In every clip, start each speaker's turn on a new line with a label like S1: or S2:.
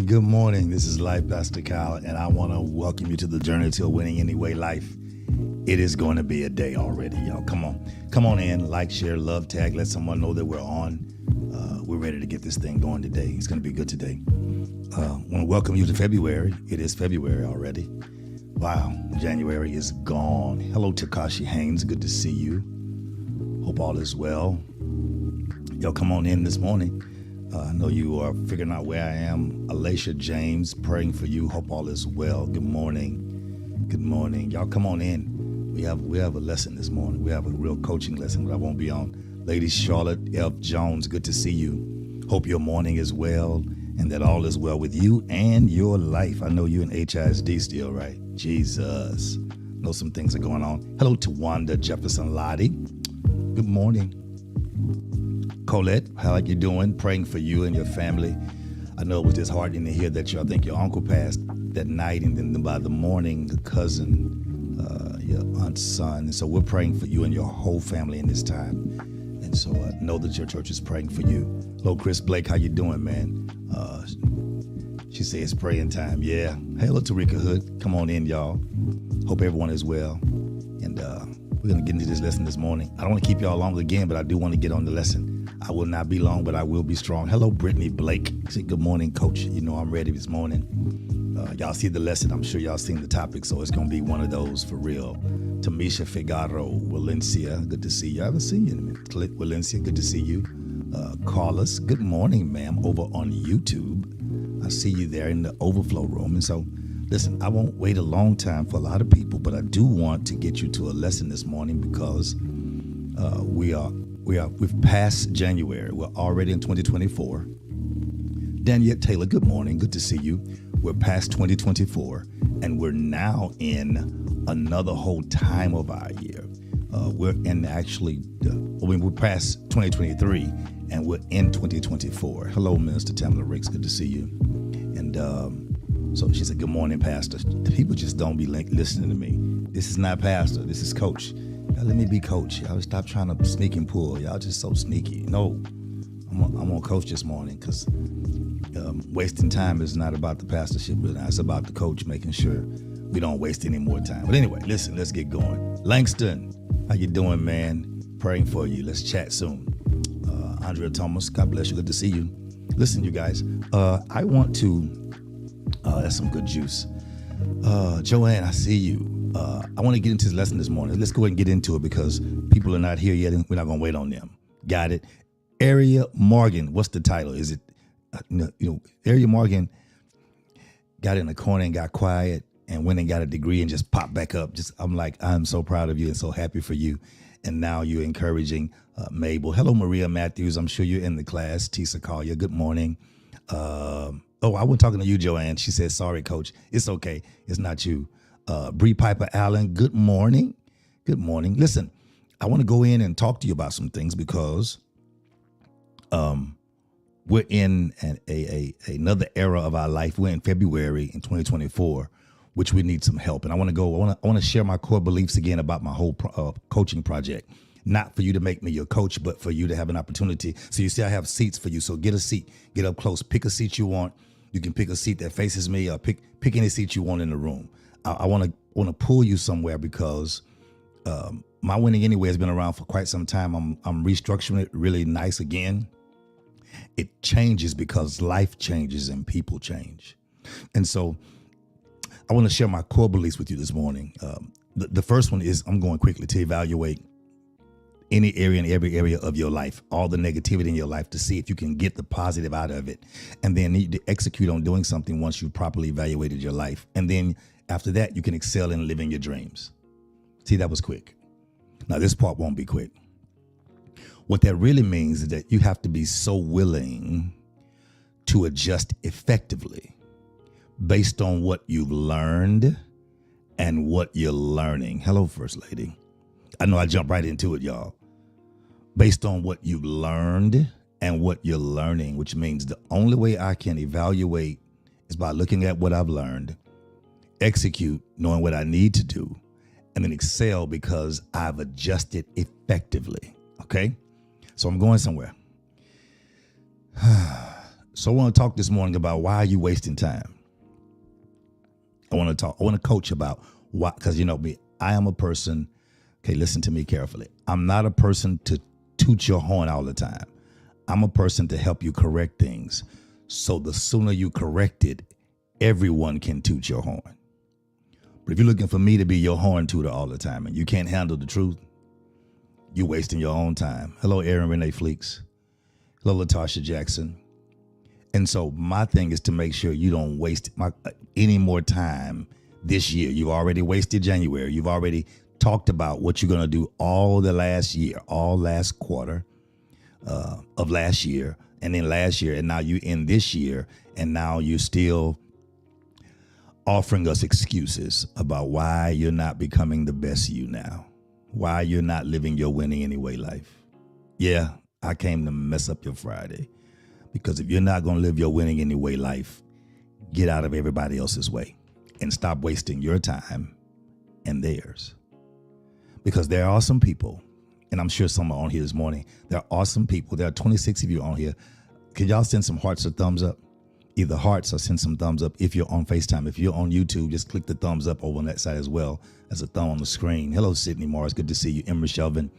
S1: Good morning. This is Life Pastor Kyle, and I want to welcome you to the Journey to a Winning Anyway Life. It is going to be a day already, y'all. Come on in, like, share, love, tag, let someone know that we're on. We're ready to get this thing going today. It's going to be good today. I want to welcome you to February. It is February already. Wow, January is gone. Hello, Takashi Haynes. Good to see you. Hope all is well. Y'all come on in this morning. I know you are figuring out where I am. Alicia James, praying for you. Hope all is well. Good morning. Good morning. Y'all come on in. We have a lesson this morning. We have a real coaching lesson, but I won't be on. Lady Charlotte F. Jones, good to see you. Hope your morning is well and that all is well with you and your life. I know you in HISD still, right? Jesus. Know some things are going on. Hello to Wanda Jefferson Lottie. Good morning. Colette, how are you doing? Praying for you and your family. I know it was disheartening to hear that I think your uncle passed that night, and then by the morning, the cousin, your aunt's son. And so we're praying for you and your whole family in this time. And so I know that your church is praying for you. Hello, Chris Blake, how you doing, man? She says it's praying time. Yeah. Hello, Tarika Hood. Come on in, y'all. Hope everyone is well. And we're going to get into this lesson this morning. I don't want to keep y'all long again, but I do want to get on the lesson. I will not be long, but I will be strong. Hello, Brittany Blake. Say good morning, coach. You know I'm ready this morning. Y'all see the lesson. I'm sure y'all seen the topic, so it's going to be one of those for real. Tamisha Figaro, Valencia, good to see you. I haven't seen you in a minute. Click Valencia, good to see you. Carlos, good morning, ma'am, over on YouTube. I see you there in the overflow room. And so, listen, I won't wait a long time for a lot of people, but I do want to get you to a lesson this morning because we've passed January. We're already in 2024. Danielle Taylor, good morning. Good to see you. We're past 2024, and we're now in another whole time of our year. We're past 2023, and we're in 2024. Hello, Minister Tamala Ricks. Good to see you. And so she said, good morning, Pastor. People just don't be listening to me. This is not Pastor. This is Coach. Y'all let me be Coach. Y'all stop trying to sneak and pull. Y'all just so sneaky. No, I'm on Coach this morning because wasting time is not about the pastorship, but it's about the coach making sure we don't waste any more time. But anyway, listen, let's get going. Langston, how you doing, man? Praying for you. Let's chat soon. Andrea Thomas, God bless you. Good to see you. Listen, you guys, I want to, that's some good juice. Joanne, I see you. I want to get into this lesson this morning. Let's go ahead and get into it because people are not here yet and we're not going to wait on them. Got it? Aria Morgan, what's the title? Is it, Aria Morgan got in the corner and got quiet and went and got a degree and just popped back up. I'm so proud of you and so happy for you. And now you're encouraging Mabel. Hello, Maria Matthews. I'm sure you're in the class. Tisa Collier, good morning. I wasn't talking to you, Joanne. She said, sorry, Coach. It's okay. It's not you. Bree Piper Allen, good morning. Good morning. Listen, I want to go in and talk to you about some things because we're in another era of our life. We're in February in 2024, which we need some help. And I want to share my core beliefs again about my whole coaching project. Not for you to make me your coach, but for you to have an opportunity. So you see, I have seats for you. So get a seat, get up close, pick a seat you want. You can pick a seat that faces me or pick any seat you want in the room. I want to pull you somewhere because my Winning Anyway has been around for quite some time. I'm restructuring it really nice again. It changes because life changes and people change. And so I want to share my core beliefs with you this morning. The first one is I'm going quickly to evaluate any area and every area of your life, all the negativity in your life to see if you can get the positive out of it. And then need to execute on doing something once you've properly evaluated your life. And then after that, you can excel in living your dreams. See, that was quick. Now, this part won't be quick. What that really means is that you have to be so willing to adjust effectively based on what you've learned and what you're learning. Hello, First Lady. I know I jumped right into it, y'all. Based on what you've learned and what you're learning, which means the only way I can evaluate is by looking at what I've learned, execute knowing what I need to do, and then excel because I've adjusted effectively. Okay? So I'm going somewhere. So I want to talk this morning about why are you wasting time? I want to coach about why, because you know me, I am a person, okay, listen to me carefully. I'm not a person to toot your horn all the time. I'm a person to help you correct things. So the sooner you correct it, everyone can toot your horn. But if you're looking for me to be your horn tooter all the time and you can't handle the truth, you're wasting your own time. Hello, Aaron Renee Fleeks. Hello, Latasha Jackson. And so my thing is to make sure you don't waste any more time this year. You've already wasted January. You've already talked about what you're going to do all the last year, all last quarter of last year, and then last year, and now you in this year, and now you're still offering us excuses about why you're not becoming the best you now, why you're not living your winning anyway life. Yeah, I came to mess up your Friday. Because if you're not going to live your winning anyway life, get out of everybody else's way and stop wasting your time and theirs. Because there are some people, and I'm sure some are on here this morning, there are awesome people. There are 26 of you on here. Can y'all send some hearts or thumbs up? Either hearts or send some thumbs up if you're on FaceTime. If you're on YouTube, just click the thumbs up over on that side as well as a thumb on the screen. Hello, Sydney Morris. Good to see you. Emma Shelvin.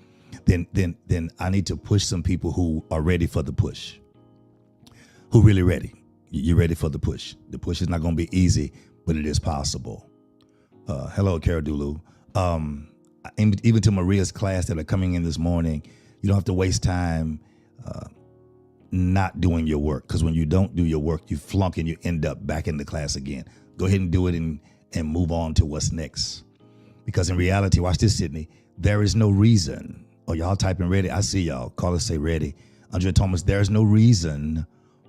S1: Then I need to push some people who are ready for the push. Who really ready? You're ready for the push. The push is not going to be easy, but it is possible. Hello, Cara Dulu. Even to Maria's class that are coming in this morning, you don't have to waste time not doing your work. Because when you don't do your work, you flunk and you end up back in the class again. Go ahead and do it and move on to what's next. Because in reality, watch this, Sydney, there is no reason. Oh, y'all typing ready? I see y'all. Call us, say ready. Andrea Thomas, there's no reason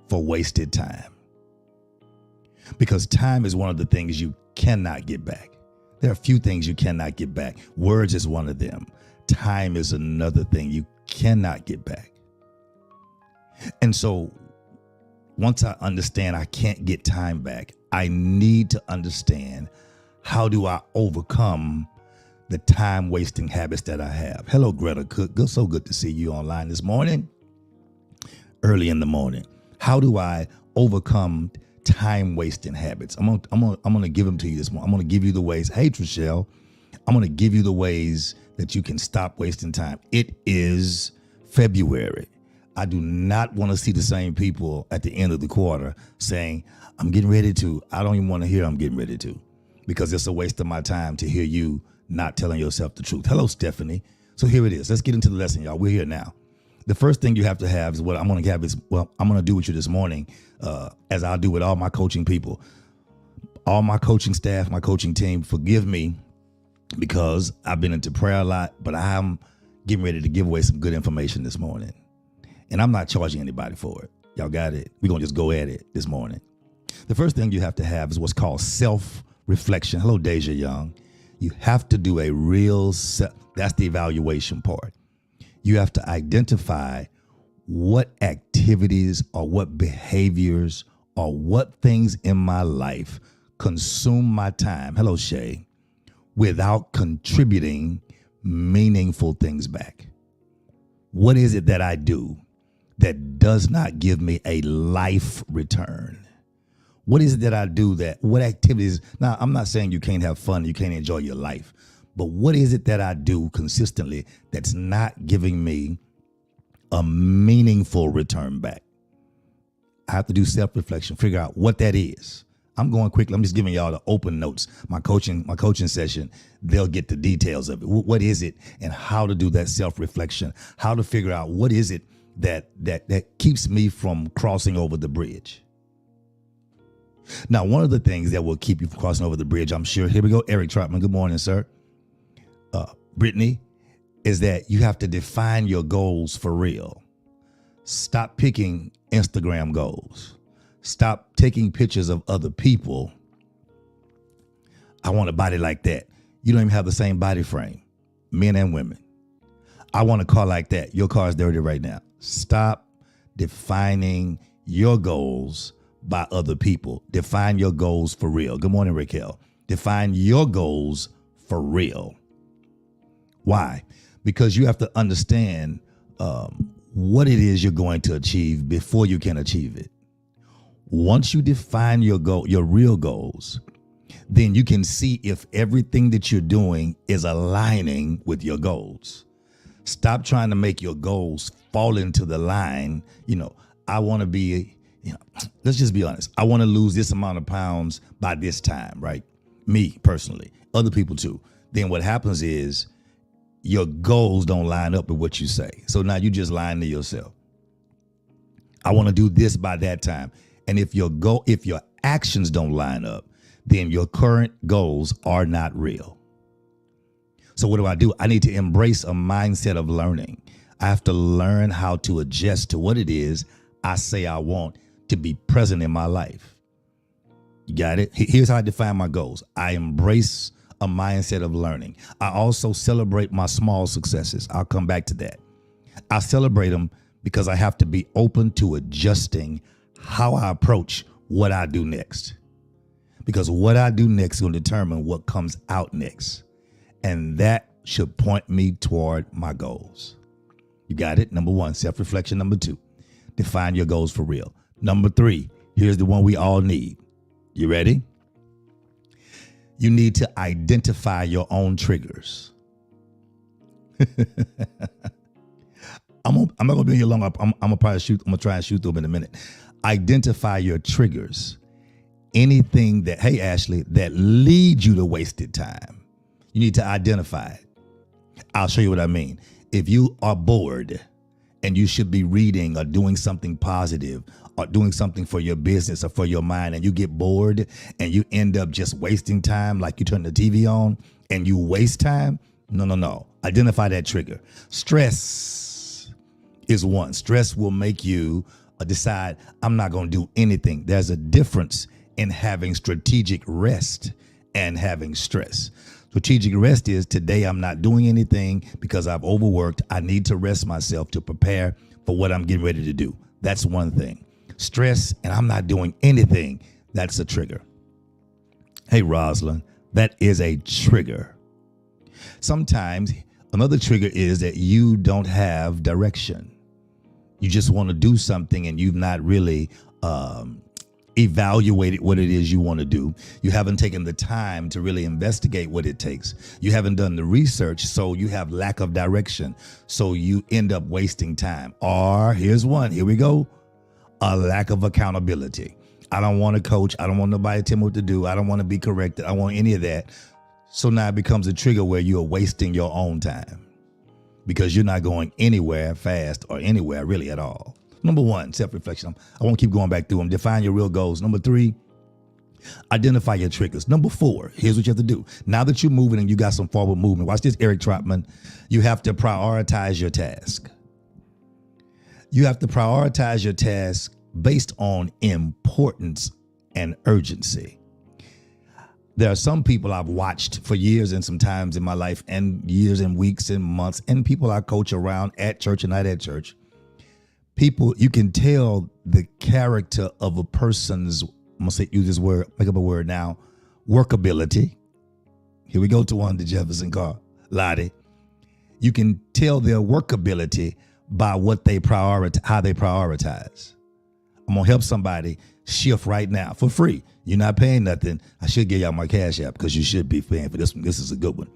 S1: for wasted time. Because time is one of the things you cannot get back. There are a few things you cannot get back. Words is one of them. Time is another thing you cannot get back. And so once I understand I can't get time back, I need to understand how do I overcome the time wasting habits that I have. Hello, Greta Cook. So good to see you online this morning, early in the morning. How do I overcome time wasting habits? I'm gonna give them to you this morning. I'm gonna give you the ways. Hey, Trishelle, I'm gonna give you the ways that you can stop wasting time. It is February. I do not want to see the same people at the end of the quarter saying, I'm getting ready to. I don't even want to hear I'm getting ready to, because it's a waste of my time to hear you not telling yourself the truth. Hello, Stephanie. So here it is. Let's get into the lesson, y'all. We're here now. The first thing you have to have is what I'm going to have is, well, I'm going to do with you this morning, as I do with all my coaching people, all my coaching staff, my coaching team. Forgive me because I've been into prayer a lot, but I'm getting ready to give away some good information this morning. And I'm not charging anybody for it. Y'all got it? We're going to just go at it this morning. The first thing you have to have is what's called self-reflection. Hello, Deja Young. You have to do a real that's the evaluation part. You have to identify what activities or what behaviors or what things in my life consume my time. Hello, Shay. Without contributing meaningful things back. What is it that I do that does not give me a life return? What is it that I do what activities? Now, I'm not saying you can't have fun, you can't enjoy your life. But what is it that I do consistently that's not giving me a meaningful return back? I have to do self-reflection, figure out what that is. I'm going quickly. I'm just giving y'all the open notes. My coaching session, they'll get the details of it. What is it and how to do that self-reflection, how to figure out what is it that keeps me from crossing over the bridge. Now, one of the things that will keep you from crossing over the bridge, I'm sure, here we go, Eric Trotman, good morning, sir. Brittany, is that you have to define your goals for real. Stop picking Instagram goals. Stop taking pictures of other people. I want a body like that. You don't even have the same body frame, men and women. I want a car like that. Your car is dirty right now. Stop defining your goals by other people. Define your goals for real. Good morning, Raquel. Define your goals for real. Why? Because you have to understand what it is you're going to achieve before you can achieve it. Once you define your goal, your real goals, then you can see if everything that you're doing is aligning with your goals. Stop trying to make your goals fall into the line. I want to be, let's just be honest. I want to lose this amount of pounds by this time, right? Me personally, other people too. Then what happens is your goals don't line up with what you say. So now you just lying to yourself. I want to do this by that time. And if your actions don't line up, then your current goals are not real. So what do? I need to embrace a mindset of learning. I have to learn how to adjust to what it is I say I want to be present in my life. You got it? Here's how I define my goals. I embrace a mindset of learning. I also celebrate my small successes. I'll come back to that. I celebrate them because I have to be open to adjusting how I approach what I do next. Because what I do next will determine what comes out next. And that should point me toward my goals. You got it? Number 1, self-reflection. Number 2, define your goals for real. Number 3, here's the one we all need. You ready? You need to identify your own triggers. I'm not gonna be here long. I'm gonna try and shoot through them in a minute. Identify your triggers. Anything that, hey Ashley, that leads you to wasted time. You need to identify it. I'll show you what I mean. If you are bored and you should be reading or doing something positive or doing something for your business or for your mind, and you get bored and you end up just wasting time, like you turn the TV on and you waste time. No. Identify that trigger. Stress is one. Stress will make you decide, I'm not going to do anything. There's a difference in having strategic rest and having stress. Strategic rest is, today I'm not doing anything because I've overworked. I need to rest myself to prepare for what I'm getting ready to do. That's one thing. Stress and I'm not doing anything, that's a trigger. Hey, Rosalind, that is a trigger. Sometimes another trigger is that you don't have direction. You just want to do something and you've not really evaluated what it is you want to do. You haven't taken the time to really investigate what it takes. You haven't done the research, so you have lack of direction. So you end up wasting time. Or here's one, here we go, a lack of accountability. I don't want to coach. I don't want nobody to tell me what to do. I don't want to be corrected. I don't want any of that. So now it becomes a trigger where you're wasting your own time because you're not going anywhere fast or anywhere really at all. Number 1, self-reflection. I won't keep going back through them. Define your real goals. Number 3, identify your triggers. Number 4, here's what you have to do. Now that you're moving and you got some forward movement, watch this, Eric Trotman. You have to prioritize your task. You have to prioritize your task based on importance and urgency. There are some people I've watched for years and some times in my life, and years and weeks and months, and people I coach around at church and not at church. People, you can tell the character of a person's, I'm going to say, use this word, make up a word now, workability. Here we go to one, the Jefferson car, Lottie. You can tell their workability by what they prioritize, how they prioritize. I'm going to help somebody shift right now for free. You're not paying nothing. I should give y'all my Cash App because you should be paying for this one. This is a good one.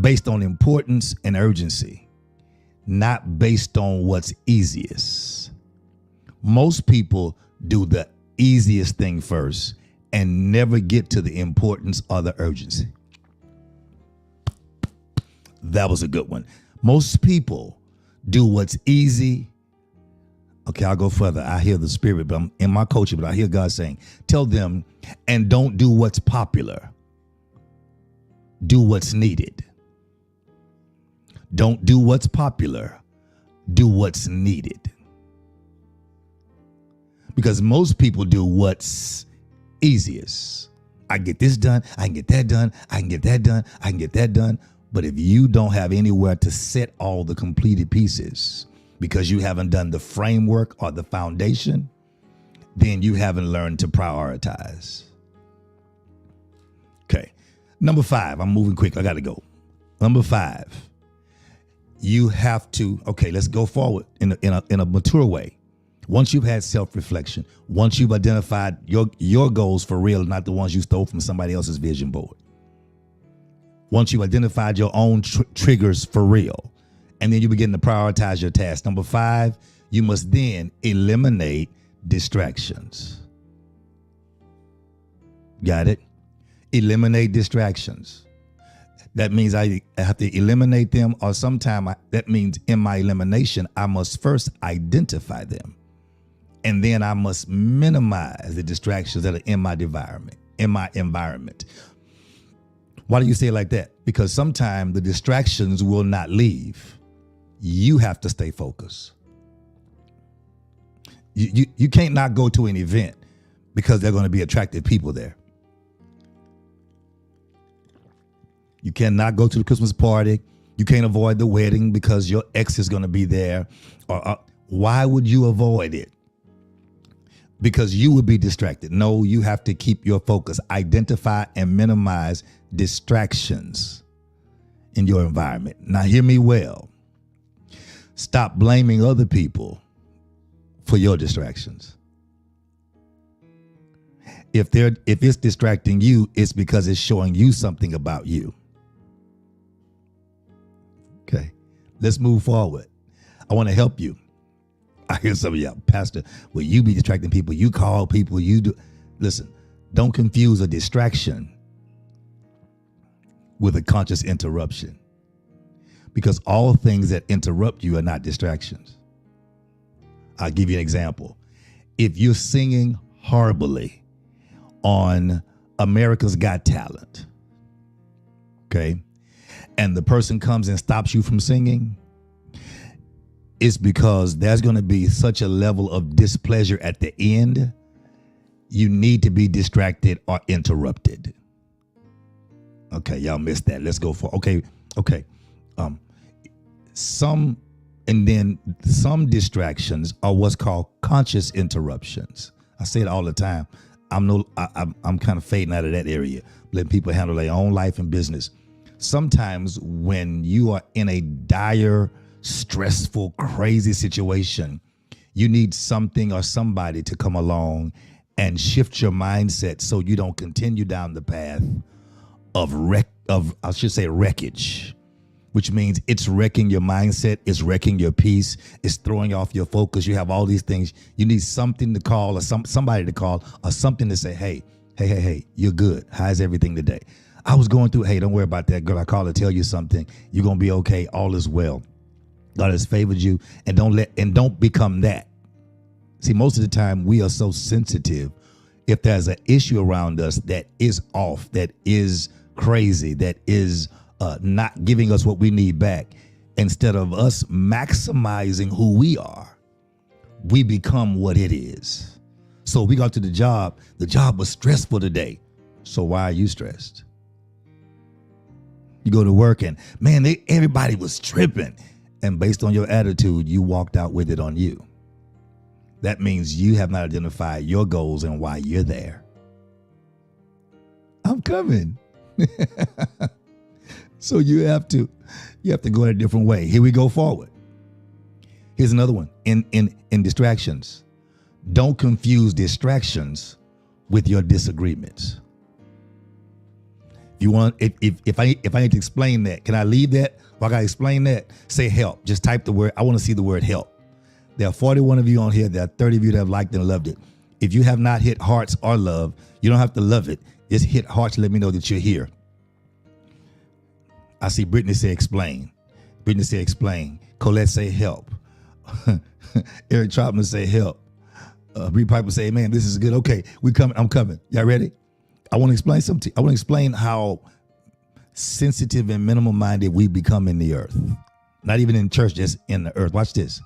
S1: Based on importance and urgency, not based on what's easiest. Most people do the easiest thing first and never get to the importance or the urgency. That was a good one. Most people do what's easy. Okay, I'll go further. I hear the Spirit, but I'm in my coaching, but I hear God saying, tell them, and don't do what's popular. Do what's needed. Don't do what's popular. Do what's needed. Because most people do what's easiest. I get this done. I can get that done. I can get that done. I can get that done. But if you don't have anywhere to set all the completed pieces because you haven't done the framework or the foundation, then you haven't learned to prioritize. Okay. Number 5, I'm moving quick. I got to go. Number 5. You have to, okay, let's go forward in a mature way. Once you've had self-reflection, once you've identified your goals for real, not the ones you stole from somebody else's vision board. Once you've identified your own triggers for real, and then you begin to prioritize your tasks. Number 5, you must then eliminate distractions. Got it? Eliminate distractions. That means I have to eliminate them, or that means in my elimination, I must first identify them. And then I must minimize the distractions that are in my environment. Why do you say it like that? Because sometimes the distractions will not leave. You have to stay focused. You can't not go to an event because there are going to be attractive people there. You cannot go to the Christmas party. You can't avoid the wedding because your ex is going to be there. Or why would you avoid it? Because you would be distracted. No, you have to keep your focus. Identify and minimize distractions in your environment. Now, hear me well. Stop blaming other people for your distractions. If it's distracting you, it's because it's showing you something about you. Okay, let's move forward. I want to help you. I hear some of y'all, Pastor, well, you be distracting people. You call people, you do. Listen, don't confuse a distraction with a conscious interruption, because all things that interrupt you are not distractions. I'll give you an example. If you're singing horribly on America's Got Talent, okay, and the person comes and stops you from singing, it's because there's going to be such a level of displeasure at the end. You need to be distracted or interrupted. Okay, y'all missed that. Let's go for okay. Some distractions are what's called conscious interruptions. I say it all the time. I'm kind of fading out of that area, letting people handle their own life and business. Sometimes when you are in a dire, stressful, crazy situation, you need something or somebody to come along and shift your mindset so you don't continue down the path of wreckage, which means it's wrecking your mindset, it's wrecking your peace, it's throwing off your focus. You have all these things. You need something to call, or somebody to call, or something to say, hey, you're good. How's everything today? I was going through, hey, don't worry about that, girl. I called to tell you something. You're going to be okay. All is well. God has favored you, and don't become that. See, most of the time we are so sensitive. If there's an issue around us that is off, that is crazy, that is not giving us what we need back, instead of us maximizing who we are, we become what it is. So we got to the job was stressful today. So why are you stressed? You go to work and man, everybody was tripping. And based on your attitude, you walked out with it on you. That means you have not identified your goals and why you're there. I'm coming. So you have to go in a different way. Here we go forward. Here's another one. In distractions. Don't confuse distractions with your disagreements. If I need to explain that, can I leave that? Or I gotta explain that? Say help. Just type the word. I want to see the word help. There are 41 of you on here. There are 30 of you that have liked and loved it. If you have not hit hearts or love, you don't have to love it. Just hit hearts to let me know that you're here. I see Brittany say explain. Brittany say explain. Colette say help. Eric Troutman say help. Bree Piper say, man, this is good. Okay, we coming. I'm coming. Y'all ready? I want to explain something. I want to explain how sensitive and minimal minded we become in the earth. Not even in church, just in the earth. Watch this.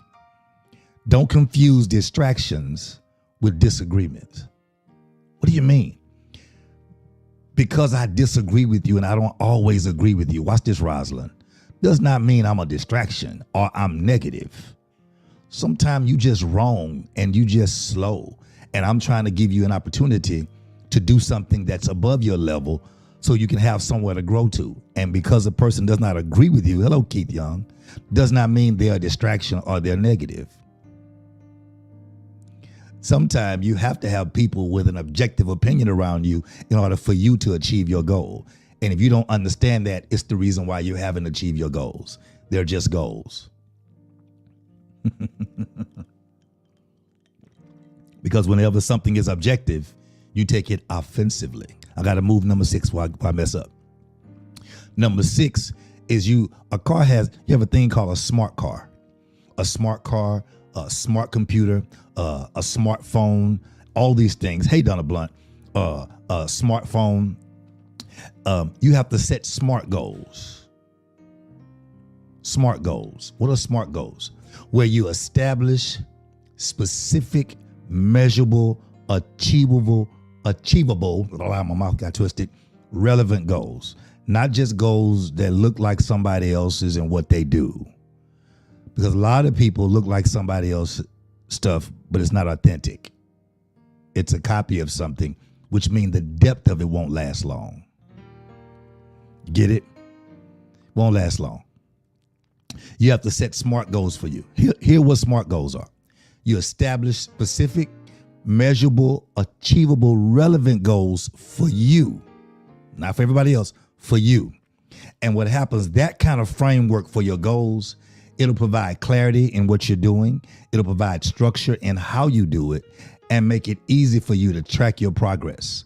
S1: Don't confuse distractions with disagreements. What do you mean? Because I disagree with you and I don't always agree with you. Watch this, Rosalind. Does not mean I'm a distraction or I'm negative. Sometimes you just wrong and you just slow. And I'm trying to give you an opportunity to do something that's above your level so you can have somewhere to grow to. And because a person does not agree with you, hello, Keith Young, does not mean they're a distraction or they're negative. Sometimes you have to have people with an objective opinion around you in order for you to achieve your goal. And if you don't understand that, it's the reason why you haven't achieved your goals. They're just goals. Because whenever something is objective, you take it offensively. I got to move number 6 before I mess up. Number 6 is you have a thing called a smart car. A smart car, a smart computer, a smartphone, all these things. Hey, Donna Blunt, a smartphone. You have to set SMART goals. SMART goals. What are SMART goals? Where you establish specific, measurable, achievable, my mouth got twisted, relevant goals. Not just goals that look like somebody else's and what they do. Because a lot of people look like somebody else's stuff, but it's not authentic. It's a copy of something, which means the depth of it won't last long. Get it? Won't last long. You have to set SMART goals for you. Here what SMART goals are. You establish specific, measurable, achievable, relevant goals for you. Not for everybody else, for you. And what happens, that kind of framework for your goals, it'll provide clarity in what you're doing. It'll provide structure in how you do it and make it easy for you to track your progress.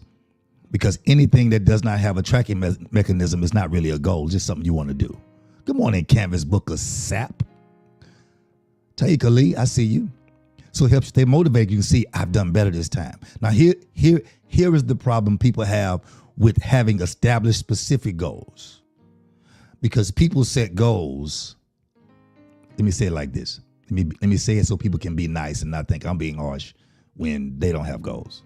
S1: Because anything that does not have a tracking mechanism is not really a goal, just something you want to do. Good morning, Canvas Booker Sap. Taika Lee, I see you. So it helps you stay motivated. You can see, I've done better this time. Now, here is the problem people have with having established specific goals. Because people set goals. Let me say it like this. Let me say it so people can be nice and not think I'm being harsh when they don't have goals.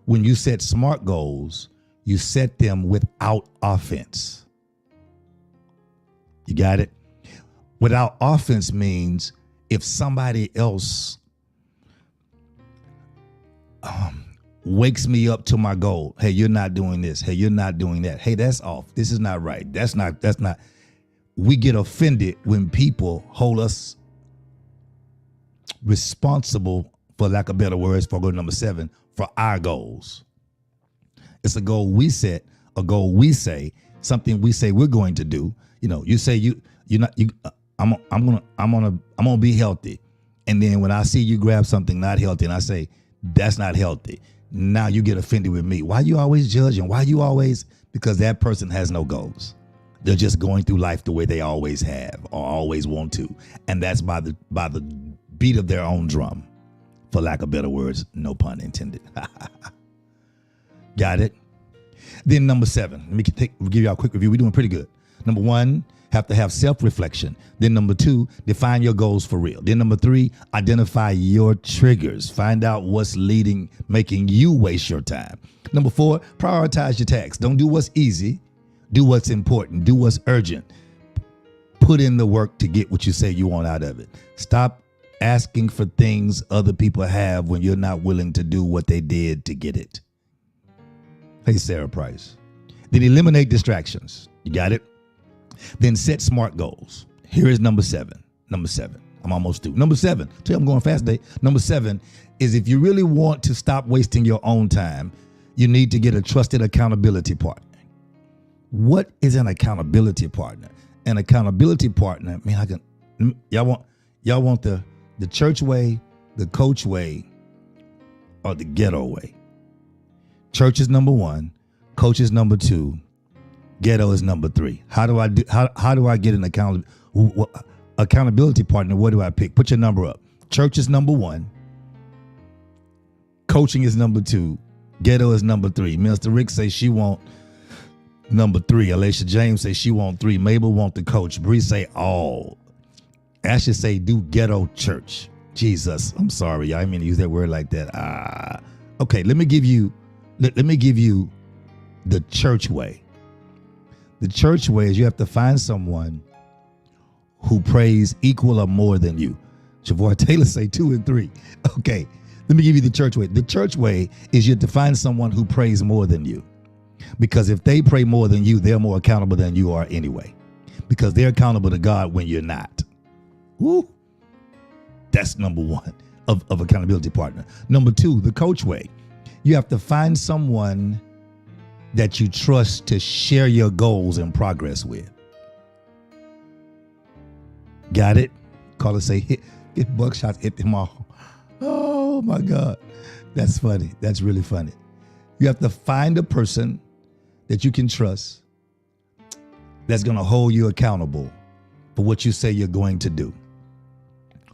S1: When you set SMART goals, you set them without offense. You got it? Without offense means if somebody else wakes me up to my goal, hey, you're not doing this. Hey, you're not doing that. Hey, that's off. This is not right. That's not. We get offended when people hold us responsible, for lack of better words, for goal number 7, for our goals. It's a goal we set, a goal we say, something we say we're going to do. You know, you say I'm gonna be healthy, and then when I see you grab something not healthy, and I say that's not healthy, now you get offended with me. Why you always judging? Why you always? Because that person has no goals. They're just going through life the way they always have or always want to, and that's by the beat of their own drum, for lack of better words, no pun intended. Got it? Then number 7, let me give you a quick review. We're doing pretty good. Number 1, have to have self-reflection. Then number 2, define your goals for real. Then number 3, identify your triggers. Find out what's making you waste your time. Number 4, prioritize your tasks. Don't do what's easy. Do what's important. Do what's urgent. Put in the work to get what you say you want out of it. Stop asking for things other people have when you're not willing to do what they did to get it. Hey, Sarah Price. Then eliminate distractions. You got it? Then set SMART goals. Here is number 7. Number 7. I'm almost through. Number 7. Tell you I'm going fast today. Number 7 is if you really want to stop wasting your own time, you need to get a trusted accountability partner. What is an accountability partner? An accountability partner, y'all want the church way, the coach way, or the ghetto way? Church is number 1, coach is number 2, ghetto is number 3. How do I get an accountability partner? What do I pick? Put your number up. Church is number 1, coaching is number 2, ghetto is number 3. Minister Rick says she want number 3. Alicia James says she want 3. Mabel want the coach. Bree say all. Ashley say do ghetto church. Jesus, I'm sorry, I didn't mean to use that word like that. Okay, let me give you the church way. The church way is you have to find someone who prays equal or more than you. Javor Taylor say 2 and 3. Okay, let me give you the church way. The church way is you have to find someone who prays more than you. Because if they pray more than you, they're more accountable than you are anyway. Because they're accountable to God when you're not. Woo. That's number one of accountability partner. Number two, the coach way. You have to find someone that you trust to share your goals and progress with. Got it? Call it, say, hit buckshots, hit them all. Oh my God. That's funny. That's really funny. You have to find a person that you can trust that's going to hold you accountable for what you say you're going to do.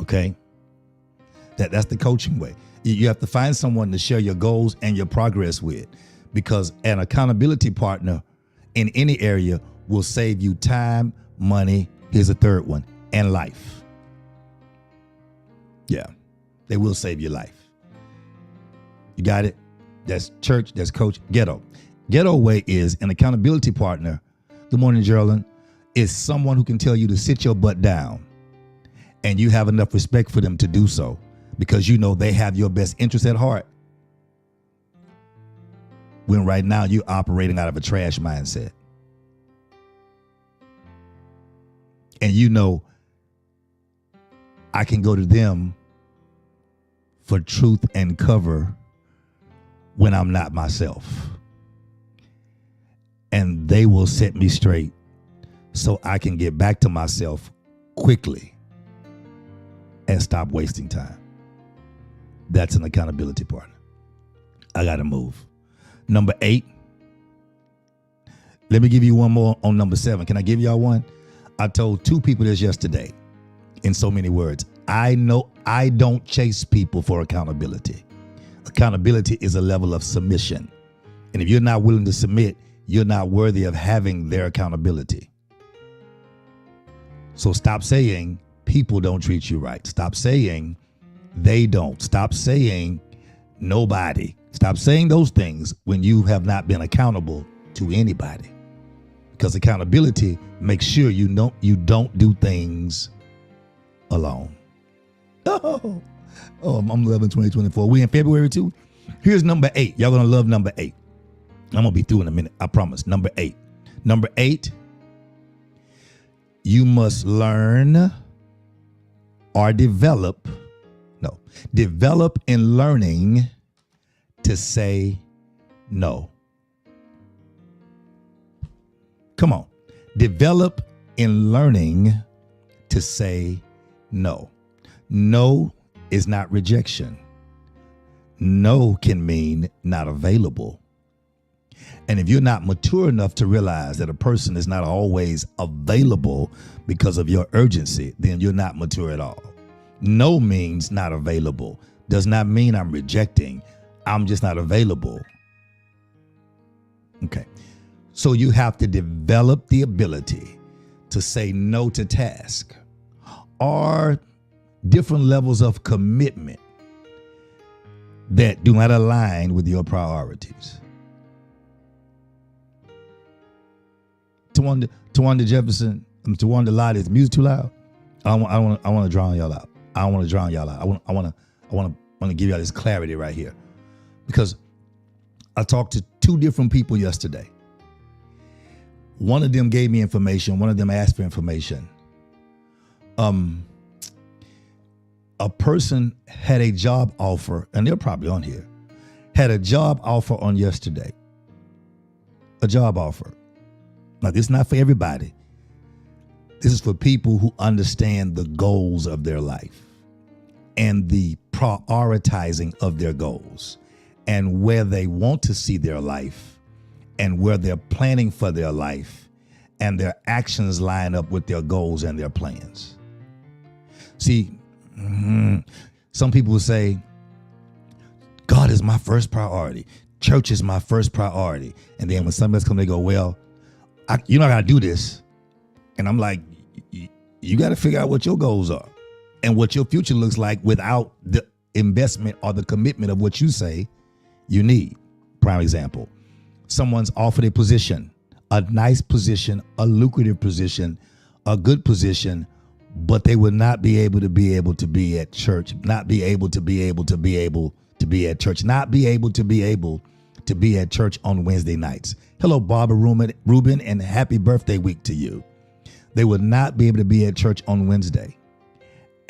S1: Okay? That's the coaching way. You have to find someone to share your goals and your progress with, because an accountability partner in any area will save you time, money, here's a third one, and life. Yeah, they will save your life. You got it? That's church, that's coach, ghetto. Ghetto way is an accountability partner. Good morning, Geraldine. Is someone who can tell you to sit your butt down, and you have enough respect for them to do so because you know they have your best interest at heart. When right now you're operating out of a trash mindset. And you know, I can go to them for truth and cover when I'm not myself. And they will set me straight so I can get back to myself quickly and stop wasting time. That's an accountability partner. I got to move. Number 8. Let me give you one more on number 7. Can I give y'all one? I told 2 people this yesterday in so many words. I know I don't chase people for accountability. Accountability is a level of submission. And if you're not willing to submit, you're not worthy of having their accountability. So stop saying people don't treat you right. Stop saying they don't. Stop saying nobody. Stop saying those things when you have not been accountable to anybody. Because accountability makes sure you don't do things alone. Oh, I'm 11/20/24. We in February too. Here's number 8. Y'all gonna love number 8. I'm gonna be through in a minute. I promise. Number 8. Number 8. You must learn or develop in learning to say no. Come on. Develop in learning to say no. No is not rejection. No can mean not available. And if you're not mature enough to realize that a person is not always available because of your urgency, then you're not mature at all. No means not available. Does not mean I'm rejecting. I'm just not available. Okay. So you have to develop the ability to say no to tasks or different levels of commitment that do not align with your priorities. Tawanda Jefferson, Tawanda Lott, is the music too loud? I want to drown y'all out. I want to drown y'all out. I want to give y'all this clarity right here, because I talked to 2 different people yesterday. One of them gave me information. One of them asked for information. A person had a job offer, and they're probably on here, had a job offer on yesterday. A job offer. Now, this is not for everybody. This is for people who understand the goals of their life and the prioritizing of their goals and where they want to see their life and where they're planning for their life, and their actions line up with their goals and their plans. See, some people will say, God is my first priority. Church is my first priority. And then when somebody else comes, they go, well, you're not going to do this. And I'm like, you got to figure out what your goals are and what your future looks like without the investment or the commitment of what you say you need. Prime example, someone's offered a position, a nice position, a lucrative position, a good position, but they will not be able to be at church, not be able to be at church, not be able to be at church on Wednesday nights. Hello, Barbara Rubin, and happy birthday week to you. They will not be able to be at church on Wednesday.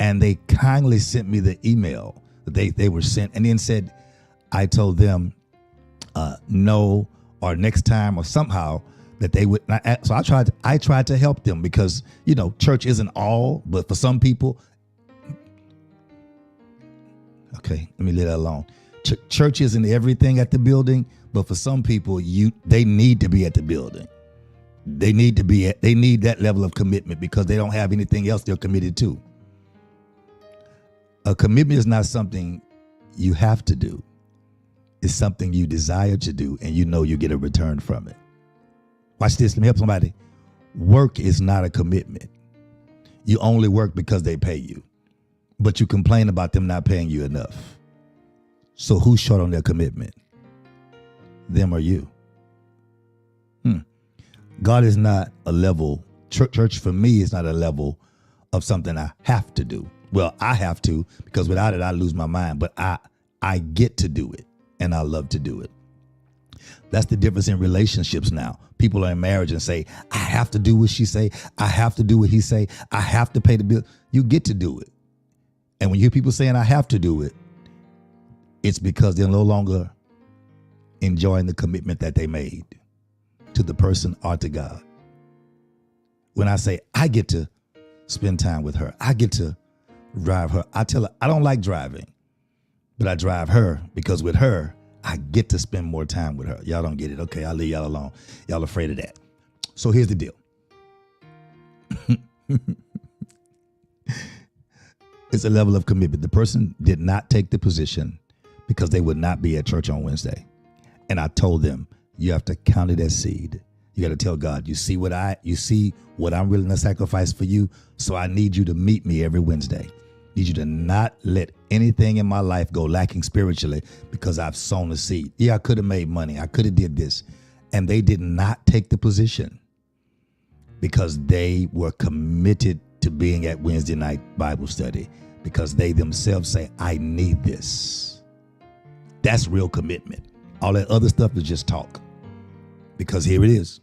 S1: And they kindly sent me the email that they were sent, and then said, I told them no, or next time, or somehow that they would. So I tried to help them, because church isn't all, but for some people, okay, let me leave that alone. Church isn't everything at the building, but for some people, they need to be at the building. They need that level of commitment, because they don't have anything else they're committed to. A commitment is not something you have to do. It's something you desire to do, and you get a return from it. Watch this. Let me help somebody. Work is not a commitment. You only work because they pay you, but you complain about them not paying you enough. So who's short on their commitment? Them or you? God is not a level. Church for me is not a level of something I have to do. Well, I have to, because without it, I lose my mind. But I get to do it, and I love to do it. That's the difference in relationships now. People are in marriage and say, I have to do what she say. I have to do what he say. I have to pay the bill. You get to do it. And when you hear people saying, I have to do it, it's because they're no longer enjoying the commitment that they made to the person or to God. When I say, I get to spend time with her, I get to drive her, I tell her, I don't like driving, but I drive her because with her, I get to spend more time with her. Y'all don't get it. Okay, I'll leave y'all alone. Y'all afraid of that. So here's the deal. It's a level of commitment. The person did not take the position because they would not be at church on Wednesday. And I told them, you have to count it as seed. You got to tell God, you see what I'm willing to sacrifice for you. So I need you to meet me every Wednesday. Need you to not let anything in my life go lacking spiritually because I've sown a seed. Yeah, I could have made money. I could have did this. And they did not take the position because they were committed to being at Wednesday night Bible study, because they themselves say, I need this. That's real commitment. All that other stuff is just talk. Because here it is.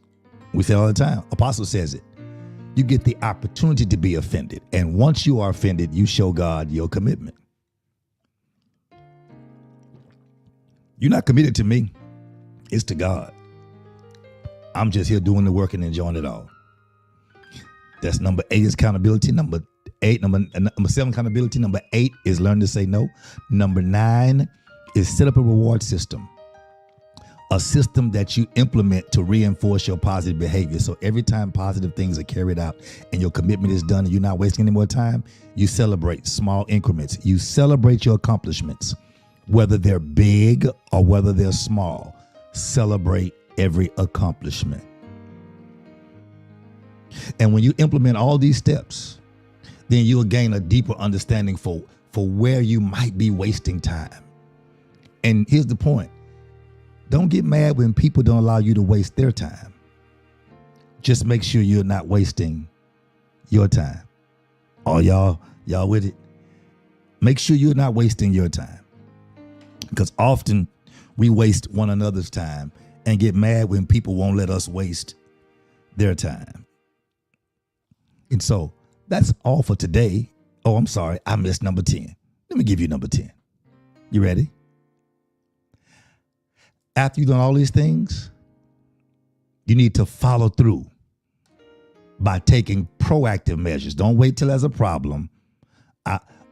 S1: We say all the time. Apostle says it. You get the opportunity to be offended. And once you are offended, you show God your commitment. You're not committed to me. It's to God. I'm just here doing the work and enjoying it all. That's number 8 is accountability. Number 7, accountability. Number 8 is learn to say no. Number 9 is set up a reward system. A system that you implement to reinforce your positive behavior. So every time positive things are carried out and your commitment is done and you're not wasting any more time, you celebrate small increments. You celebrate your accomplishments, whether they're big or whether they're small. Celebrate every accomplishment. And when you implement all these steps, then you'll gain a deeper understanding for where you might be wasting time. And here's the point. Don't get mad when people don't allow you to waste their time. Just make sure you're not wasting your time. Oh, y'all with it? Make sure you're not wasting your time. Because often we waste one another's time and get mad when people won't let us waste their time. And so that's all for today. Oh, I'm sorry. I missed number 10. Let me give you number 10. You ready? After you've done all these things, you need to follow through by taking proactive measures. Don't wait till there's a problem.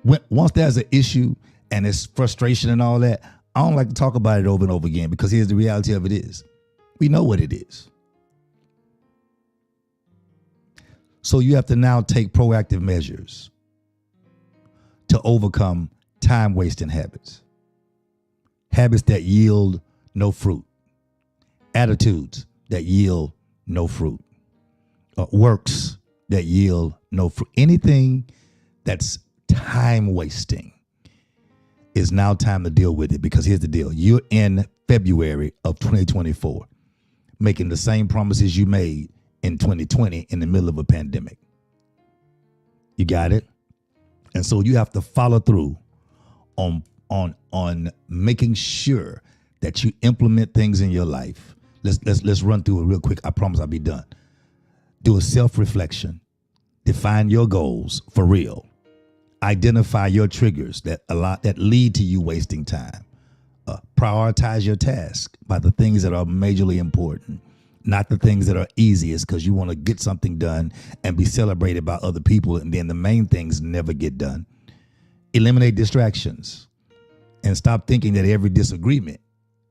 S1: Once there's an issue and it's frustration and all that, I don't like to talk about it over and over again, because here's the reality of it is. We know what it is. So you have to now take proactive measures to overcome time-wasting habits. Habits that yield no fruit. Attitudes that yield no fruit. Works that yield no fruit. Anything that's time wasting is now time to deal with it, because here's the deal. You're in February of 2024, making the same promises you made in 2020 in the middle of a pandemic. You got it? And so you have to follow through on making sure that you implement things in your life. Let's run through it real quick. I promise I'll be done. Do a self-reflection. Define your goals for real. Identify your triggers that lead to you wasting time. Prioritize your task by the things that are majorly important, not the things that are easiest, because you want to get something done and be celebrated by other people, and then the main things never get done. Eliminate distractions and stop thinking that every disagreement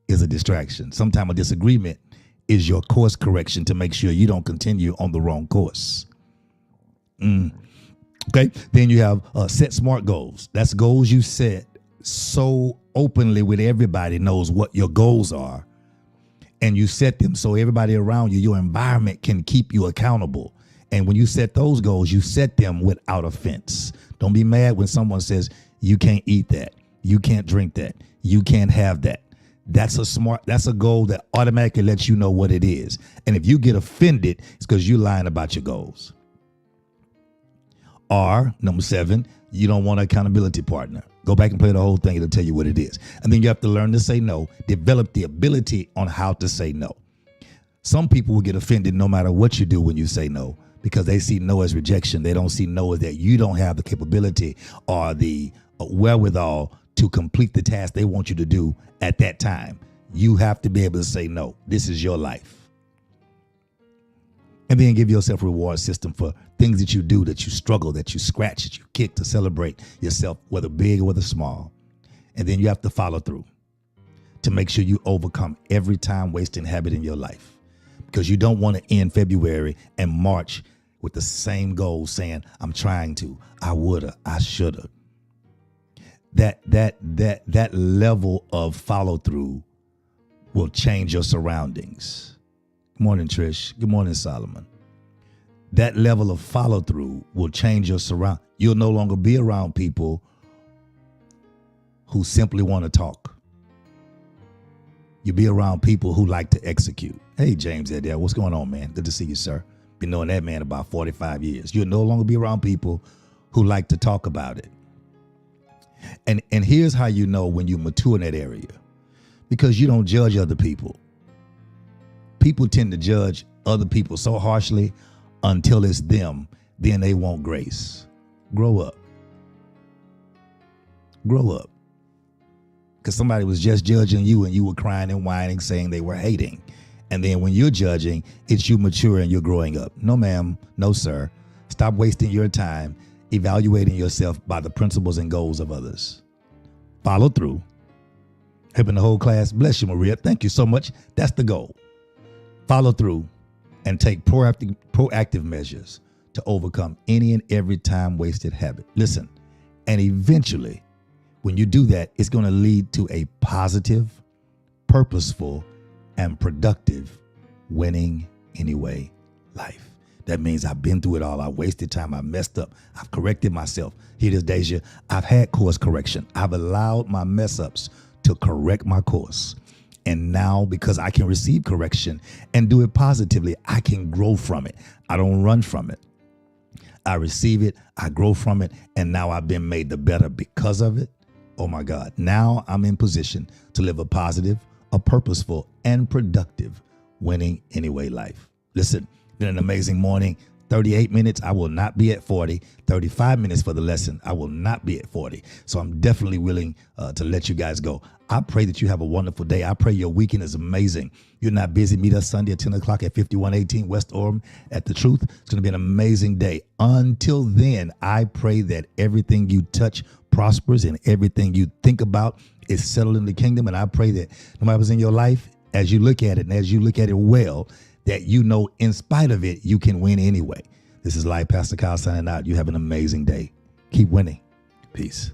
S1: is a distraction. Sometimes a disagreement is your course correction to make sure you don't continue on the wrong course. Okay. Then you have set SMART goals. That's goals you set so openly with everybody knows what your goals are. And you set them so everybody around you, your environment, can keep you accountable. And when you set those goals, you set them without offense. Don't be mad when someone says, you can't eat that, you can't drink that, you can't have that. That's a goal that automatically lets you know what it is. And if you get offended, it's because you're lying about your goals. Or number 7, you don't want an accountability partner. Go back and play the whole thing. It'll tell you what it is. And then you have to learn to say no, develop the ability on how to say no. Some people will get offended no matter what you do when you say no, because they see no as rejection. They don't see no as that you don't have the capability or the wherewithal to complete the task they want you to do at that time. You have to be able to say no. This is your life. And then give yourself a reward system for things that you do, that you struggle, that you scratch, that you kick, to celebrate yourself, whether big or whether small. And then you have to follow through to make sure you overcome every time wasting habit in your life, because you don't want to end February and March with the same goal saying, I'm trying to, I woulda, I shoulda. That level of follow through will change your surroundings. Good morning, Trish. Good morning, Solomon. That level of follow through will change your surround. You'll no longer be around people who simply want to talk. You'll be around people who like to execute. Hey, James Adair, what's going on, man? Good to see you, sir. Been knowing that man about 45 years. You'll no longer be around people who like to talk about it. And here's how you know when you mature in that area, because you don't judge other people. People tend to judge other people so harshly until it's them, then they want grace. Grow up. Grow up. Because somebody was just judging you and you were crying and whining, saying they were hating. And then when you're judging, it's you maturing, you're growing up. No, ma'am. No, sir. Stop wasting your time evaluating yourself by the principles and goals of others. Follow through. Helping the whole class. Bless you, Maria. Thank you so much. That's the goal. Follow through and take proactive measures to overcome any and every time wasted habit. Listen, and eventually, when you do that, it's going to lead to a positive, purposeful, and productive winning anyway life. That means I've been through it all. I wasted time. I messed up. I've corrected myself. Here it is, Deja. I've had course correction. I've allowed my mess ups to correct my course. And now, because I can receive correction and do it positively, I can grow from it. I don't run from it. I receive it. I grow from it. And now I've been made the better because of it. Oh my God. Now I'm in position to live a positive, a purposeful, and productive winning anyway life. Listen, been an amazing morning. 38 minutes, I will not be at 40. 35 minutes for the lesson, I will not be at 40. So I'm definitely willing to let you guys go. I pray that you have a wonderful day. I pray your weekend is amazing. You're not busy. Meet us Sunday at 10 o'clock at 5118 West Orem at The Truth. It's going to be an amazing day. Until then, I pray that everything you touch prospers and everything you think about is settled in the kingdom. And I pray that no matter what's in your life, as you look at it and as you look at it well, that you know in spite of it, you can win anyway. This is Live Pastor Kyle signing out. You have an amazing day. Keep winning. Peace.